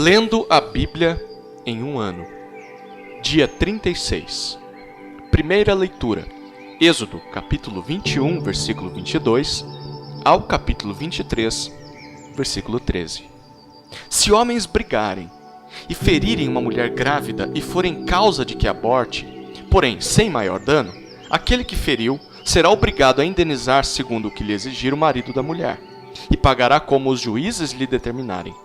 Lendo a Bíblia em um ano. Dia 36. Primeira leitura. Êxodo, capítulo 21, versículo 22, ao capítulo 23, versículo 13. Se homens brigarem e ferirem uma mulher grávida e forem causa de que aborte, porém sem maior dano, aquele que feriu será obrigado a indenizar segundo o que lhe exigir o marido da mulher, e pagará como os juízes lhe determinarem.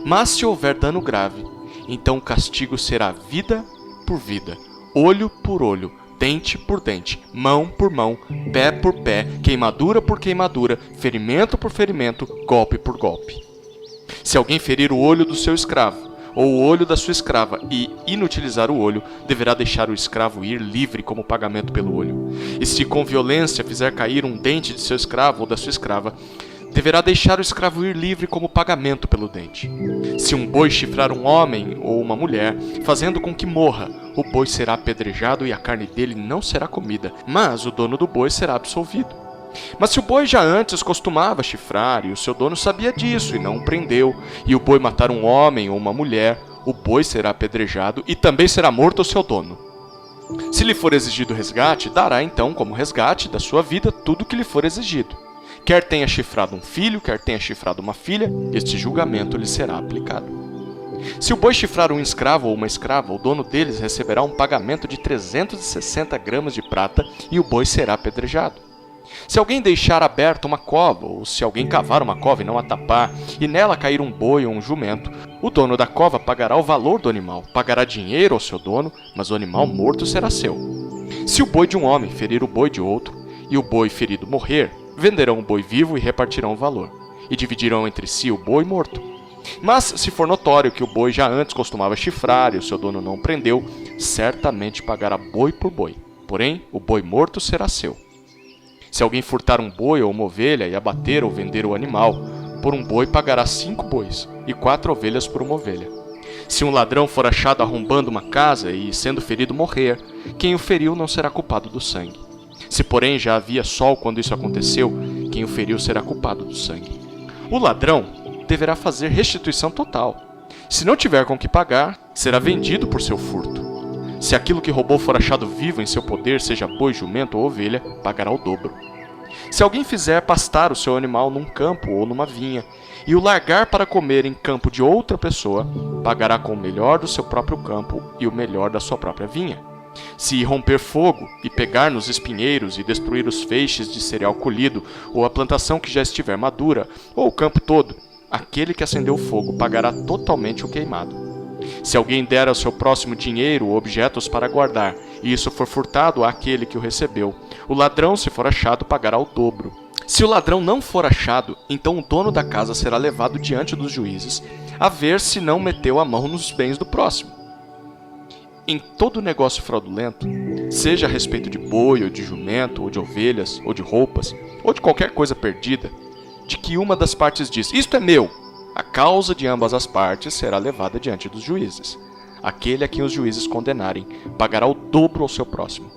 Mas se houver dano grave, então o castigo será vida por vida, olho por olho, dente por dente, mão por mão, pé por pé, queimadura por queimadura, ferimento por ferimento, golpe por golpe. Se alguém ferir o olho do seu escravo, ou o olho da sua escrava, e inutilizar o olho, deverá deixar o escravo ir livre como pagamento pelo olho. E se com violência fizer cair um dente de seu escravo ou da sua escrava, deverá deixar o escravo ir livre como pagamento pelo dente. Se um boi chifrar um homem ou uma mulher, fazendo com que morra, o boi será apedrejado e a carne dele não será comida, mas o dono do boi será absolvido. Mas se o boi já antes costumava chifrar, e o seu dono sabia disso e não o prendeu, e o boi matar um homem ou uma mulher, o boi será apedrejado e também será morto o seu dono. Se lhe for exigido resgate, dará então como resgate da sua vida tudo o que lhe for exigido. Quer tenha chifrado um filho, quer tenha chifrado uma filha, este julgamento lhe será aplicado. Se o boi chifrar um escravo ou uma escrava, o dono deles receberá um pagamento de 360 gramas de prata e o boi será apedrejado. Se alguém deixar aberta uma cova, ou se alguém cavar uma cova e não a tapar, e nela cair um boi ou um jumento, o dono da cova pagará o valor do animal, pagará dinheiro ao seu dono, mas o animal morto será seu. Se o boi de um homem ferir o boi de outro, e o boi ferido morrer, venderão o boi vivo e repartirão o valor, e dividirão entre si o boi morto. Mas se for notório que o boi já antes costumava chifrar e o seu dono não o prendeu, certamente pagará boi por boi, porém o boi morto será seu. Se alguém furtar um boi ou uma ovelha e abater ou vender o animal, por um boi pagará 5 bois e 4 ovelhas por uma ovelha. Se um ladrão for achado arrombando uma casa e, sendo ferido, morrer, quem o feriu não será culpado do sangue. Se, porém, já havia sol quando isso aconteceu, quem o feriu será culpado do sangue. O ladrão deverá fazer restituição total. Se não tiver com que pagar, será vendido por seu furto. Se aquilo que roubou for achado vivo em seu poder, seja boi, jumento ou ovelha, pagará o dobro. Se alguém fizer pastar o seu animal num campo ou numa vinha, e o largar para comer em campo de outra pessoa, pagará com o melhor do seu próprio campo e o melhor da sua própria vinha. Se romper fogo e pegar nos espinheiros e destruir os feixes de cereal colhido, ou a plantação que já estiver madura, ou o campo todo, aquele que acendeu o fogo pagará totalmente o queimado. Se alguém der ao seu próximo dinheiro ou objetos para guardar, e isso for furtado àquele que o recebeu, o ladrão, se for achado, pagará o dobro. Se o ladrão não for achado, então o dono da casa será levado diante dos juízes, a ver se não meteu a mão nos bens do próximo. Em todo negócio fraudulento, seja a respeito de boi, ou de jumento, ou de ovelhas, ou de roupas, ou de qualquer coisa perdida, de que uma das partes diz, isto é meu, a causa de ambas as partes será levada diante dos juízes. Aquele a quem os juízes condenarem, pagará o dobro ao seu próximo.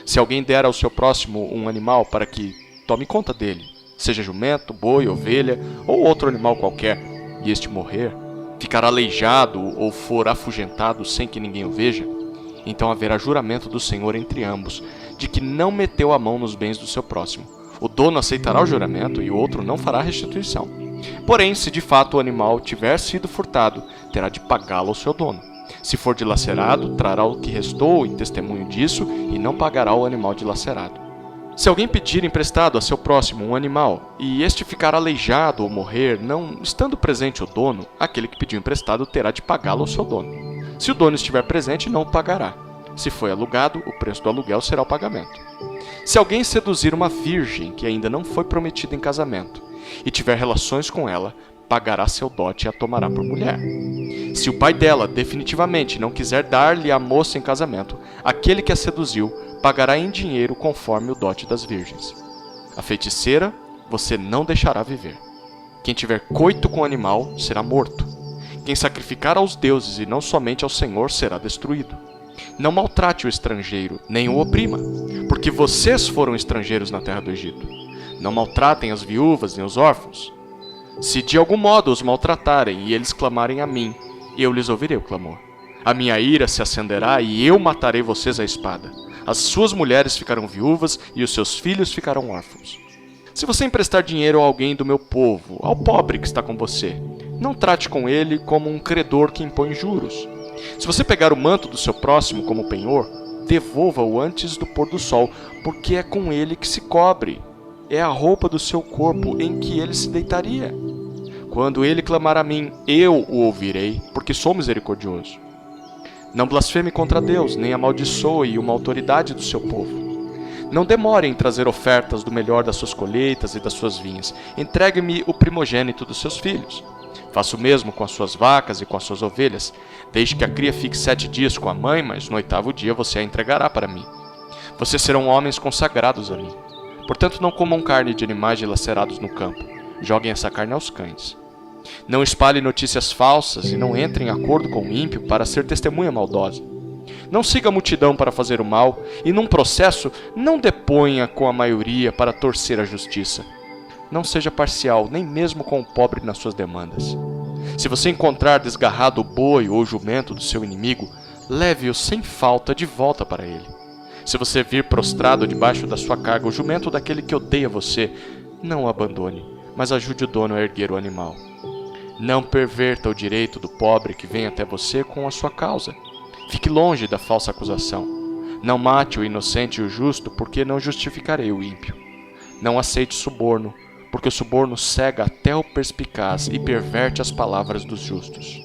Se alguém der ao seu próximo um animal para que tome conta dele, seja jumento, boi, ovelha, ou outro animal qualquer, e este morrer, ficar aleijado ou for afugentado sem que ninguém o veja, então haverá juramento do Senhor entre ambos, de que não meteu a mão nos bens do seu próximo. O dono aceitará o juramento e o outro não fará restituição. Porém, se de fato o animal tiver sido furtado, terá de pagá-lo ao seu dono. Se for dilacerado, trará o que restou em testemunho disso e não pagará o animal dilacerado. Se alguém pedir emprestado a seu próximo um animal, e este ficar aleijado ou morrer, não estando presente o dono, aquele que pediu emprestado terá de pagá-lo ao seu dono. Se o dono estiver presente, não o pagará. Se foi alugado, o preço do aluguel será o pagamento. Se alguém seduzir uma virgem que ainda não foi prometida em casamento, e tiver relações com ela, pagará seu dote e a tomará por mulher. Se o pai dela definitivamente não quiser dar-lhe a moça em casamento, aquele que a seduziu pagará em dinheiro conforme o dote das virgens. A feiticeira você não deixará viver. Quem tiver coito com o animal será morto. Quem sacrificar aos deuses e não somente ao Senhor será destruído. Não maltrate o estrangeiro, nem o oprima, porque vocês foram estrangeiros na terra do Egito. Não maltratem as viúvas nem os órfãos. Se de algum modo os maltratarem e eles clamarem a mim, eu lhes ouvirei o clamor. A minha ira se acenderá e eu matarei vocês à espada. As suas mulheres ficarão viúvas e os seus filhos ficarão órfãos. Se você emprestar dinheiro a alguém do meu povo, ao pobre que está com você, não trate com ele como um credor que impõe juros. Se você pegar o manto do seu próximo como penhor, devolva-o antes do pôr do sol, porque é com ele que se cobre. É a roupa do seu corpo em que ele se deitaria. Quando ele clamar a mim, eu o ouvirei, porque sou misericordioso. Não blasfeme contra Deus, nem amaldiçoe uma autoridade do seu povo. Não demore em trazer ofertas do melhor das suas colheitas e das suas vinhas. Entregue-me o primogênito dos seus filhos. Faça o mesmo com as suas vacas e com as suas ovelhas. Deixe que a cria fique 7 dias com a mãe, mas no 8º dia você a entregará para mim. Vocês serão homens consagrados a mim. Portanto, não comam carne de animais dilacerados no campo. Joguem essa carne aos cães. Não espalhe notícias falsas e não entre em acordo com o ímpio para ser testemunha maldosa. Não siga a multidão para fazer o mal e, num processo, não deponha com a maioria para torcer a justiça. Não seja parcial, nem mesmo com o pobre nas suas demandas. Se você encontrar desgarrado o boi ou o jumento do seu inimigo, leve-o sem falta de volta para ele. Se você vir prostrado debaixo da sua carga o jumento daquele que odeia você, não o abandone, mas ajude o dono a erguer o animal. Não perverta o direito do pobre que vem até você com a sua causa. Fique longe da falsa acusação. Não mate o inocente e o justo, porque não justificarei o ímpio. Não aceite suborno, porque o suborno cega até o perspicaz e perverte as palavras dos justos.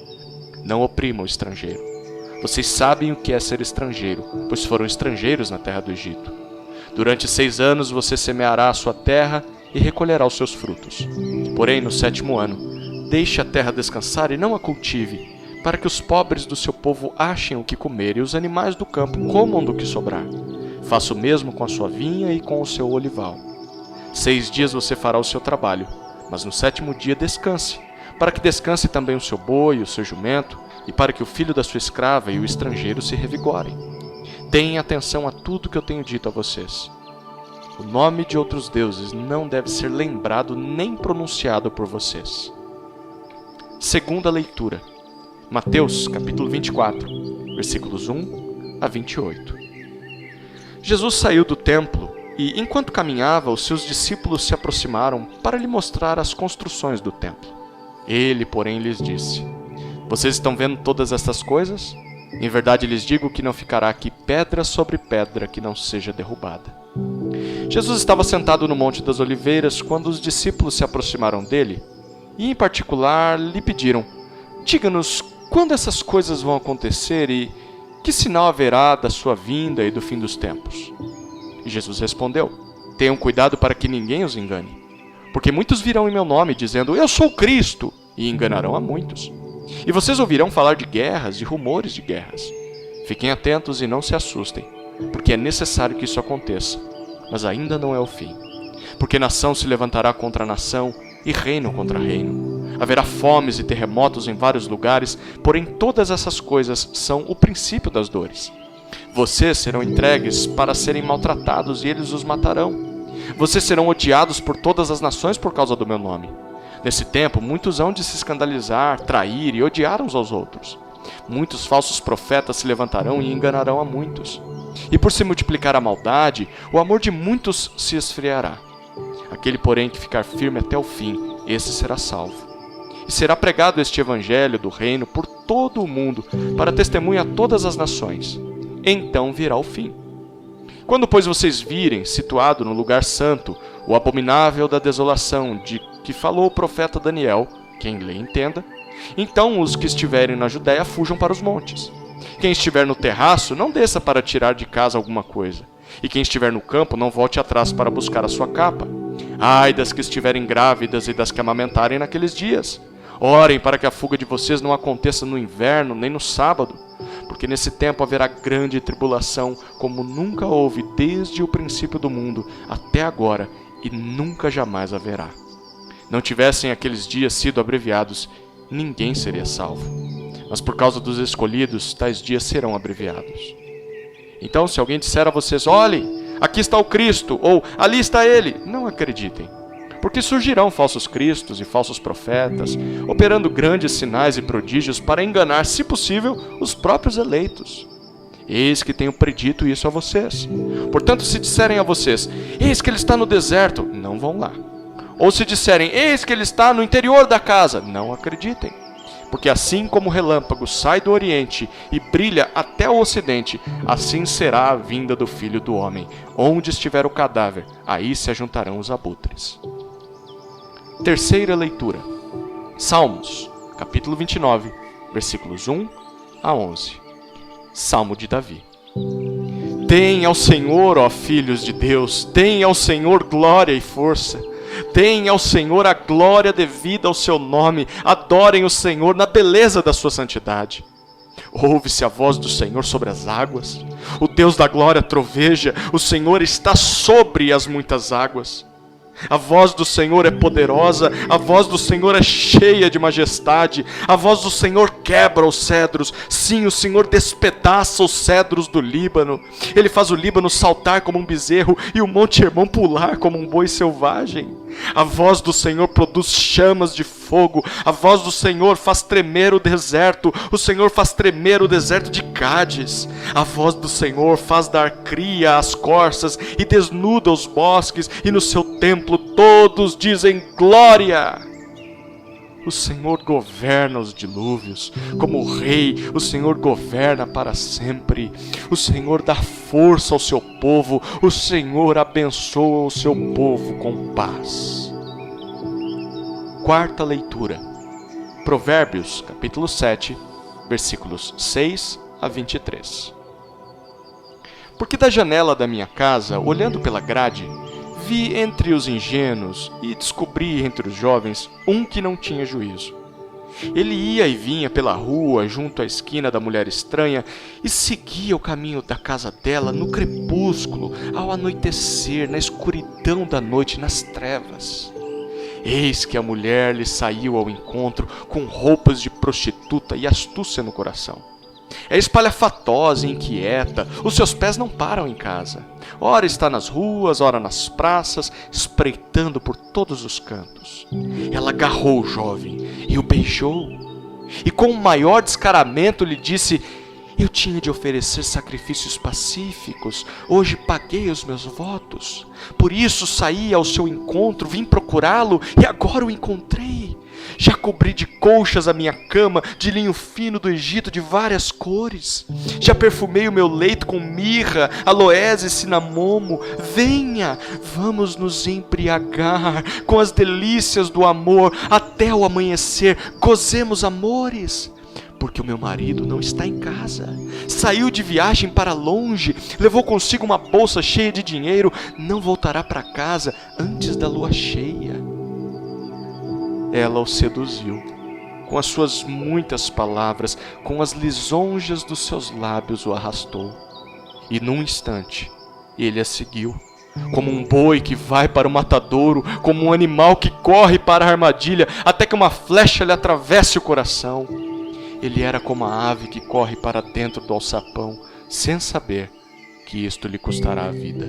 Não oprima o estrangeiro. Vocês sabem o que é ser estrangeiro, pois foram estrangeiros na terra do Egito. Durante 6 anos você semeará a sua terra e recolherá os seus frutos. Porém, no 7º ano, deixe a terra descansar e não a cultive, para que os pobres do seu povo achem o que comer e os animais do campo comam do que sobrar. Faça o mesmo com a sua vinha e com o seu olival. 6 dias você fará o seu trabalho, mas no 7º dia descanse, para que descanse também o seu boi e o seu jumento, e para que o filho da sua escrava e o estrangeiro se revigorem. Deem atenção a tudo que eu tenho dito a vocês. O nome de outros deuses não deve ser lembrado nem pronunciado por vocês. Segunda leitura. Mateus, capítulo 24, versículos 1 a 28. Jesus saiu do templo e, enquanto caminhava, os seus discípulos se aproximaram para lhe mostrar as construções do templo. Ele, porém, lhes disse: Vocês estão vendo todas estas coisas? Em verdade lhes digo que não ficará aqui pedra sobre pedra que não seja derrubada. Jesus estava sentado no Monte das Oliveiras quando os discípulos se aproximaram dele e, em particular, lhe pediram: Diga-nos quando essas coisas vão acontecer e que sinal haverá da sua vinda e do fim dos tempos? E Jesus respondeu: Tenham cuidado para que ninguém os engane, porque muitos virão em meu nome dizendo: Eu sou Cristo, e enganarão a muitos. E vocês ouvirão falar de guerras e rumores de guerras. Fiquem atentos e não se assustem, porque é necessário que isso aconteça, mas ainda não é o fim. Porque nação se levantará contra nação e reino contra reino. Haverá fomes e terremotos em vários lugares, porém todas essas coisas são o princípio das dores. Vocês serão entregues para serem maltratados e eles os matarão. Vocês serão odiados por todas as nações por causa do meu nome. Nesse tempo, muitos hão de se escandalizar, trair e odiar uns aos outros. Muitos falsos profetas se levantarão e enganarão a muitos. E por se multiplicar a maldade, o amor de muitos se esfriará. Aquele, porém, que ficar firme até o fim, esse será salvo. E será pregado este evangelho do reino por todo o mundo, para testemunha a todas as nações. Então virá o fim. Quando, pois, vocês virem, situado no lugar santo, o abominável da desolação, de que falou o profeta Daniel, quem lê entenda, então os que estiverem na Judéia fujam para os montes. Quem estiver no terraço, não desça para tirar de casa alguma coisa. E quem estiver no campo, não volte atrás para buscar a sua capa. Ai das que estiverem grávidas e das que amamentarem naqueles dias. Orem para que a fuga de vocês não aconteça no inverno, nem no sábado, porque nesse tempo haverá grande tribulação, como nunca houve desde o princípio do mundo até agora, e nunca jamais haverá. Não tivessem aqueles dias sido abreviados, ninguém seria salvo. Mas por causa dos escolhidos, tais dias serão abreviados. Então, se alguém disser a vocês: Olhem, aqui está o Cristo, ou ali está ele, não acreditem. Porque surgirão falsos cristos e falsos profetas, operando grandes sinais e prodígios para enganar, se possível, os próprios eleitos. Eis que tenho predito isso a vocês. Portanto, se disserem a vocês, eis que ele está no deserto, não vão lá. Ou se disserem, eis que ele está no interior da casa, não acreditem. Porque assim como o relâmpago sai do oriente e brilha até o ocidente, assim será a vinda do Filho do Homem. Onde estiver o cadáver, aí se ajuntarão os abutres. Terceira leitura. Salmos, capítulo 29, versículos 1 a 11. Salmo de Davi. Deem ao Senhor, ó filhos de Deus, deem ao Senhor glória e força. Deem ao Senhor a glória devida ao seu nome. Adorem o Senhor na beleza da sua santidade. Ouve-se a voz do Senhor sobre as águas. O Deus da glória troveja. O Senhor está sobre as muitas águas. A voz do Senhor é poderosa, a voz do Senhor é cheia de majestade, a voz do Senhor quebra os cedros, sim, o Senhor despedaça os cedros do Líbano. Ele faz o Líbano saltar como um bezerro e o Monte Hermon pular como um boi selvagem. A voz do Senhor produz chamas de fogo, a voz do Senhor faz tremer o deserto faz tremer o deserto de Cádiz. A voz do Senhor faz dar cria às corças e desnuda os bosques, e no seu templo todos dizem glória. O Senhor governa os dilúvios, como rei, o Senhor governa para sempre. O Senhor dá força ao seu povo, o Senhor abençoa o seu povo com paz. Quarta leitura. Provérbios, capítulo 7, versículos 6 a 23. Porque da janela da minha casa, olhando pela grade, vi entre os ingênuos e descobri entre os jovens um que não tinha juízo. Ele ia e vinha pela rua, junto à esquina da mulher estranha, e seguia o caminho da casa dela no crepúsculo, ao anoitecer, na escuridão da noite, nas trevas. Eis que a mulher lhe saiu ao encontro com roupas de prostituta e astúcia no coração. É espalhafatosa e inquieta, os seus pés não param em casa. Ora está nas ruas, ora nas praças, espreitando por todos os cantos. Ela agarrou o jovem e o beijou, e com o maior descaramento lhe disse: eu tinha de oferecer sacrifícios pacíficos, hoje paguei os meus votos. Por isso saí ao seu encontro, vim procurá-lo e agora o encontrei. Já cobri de colchas a minha cama, de linho fino do Egito de várias cores. Já perfumei o meu leito com mirra, aloés e cinamomo. Venha, vamos nos embriagar com as delícias do amor até o amanhecer. Gozemos amores. Porque o meu marido não está em casa. Saiu de viagem para longe, levou consigo uma bolsa cheia de dinheiro. Não voltará para casa antes da lua cheia. Ela o seduziu, com as suas muitas palavras, com as lisonjas dos seus lábios o arrastou. E num instante, ele a seguiu, como um boi que vai para o matadouro, como um animal que corre para a armadilha, até que uma flecha lhe atravesse o coração. Ele era como a ave que corre para dentro do alçapão, sem saber que isto lhe custará a vida.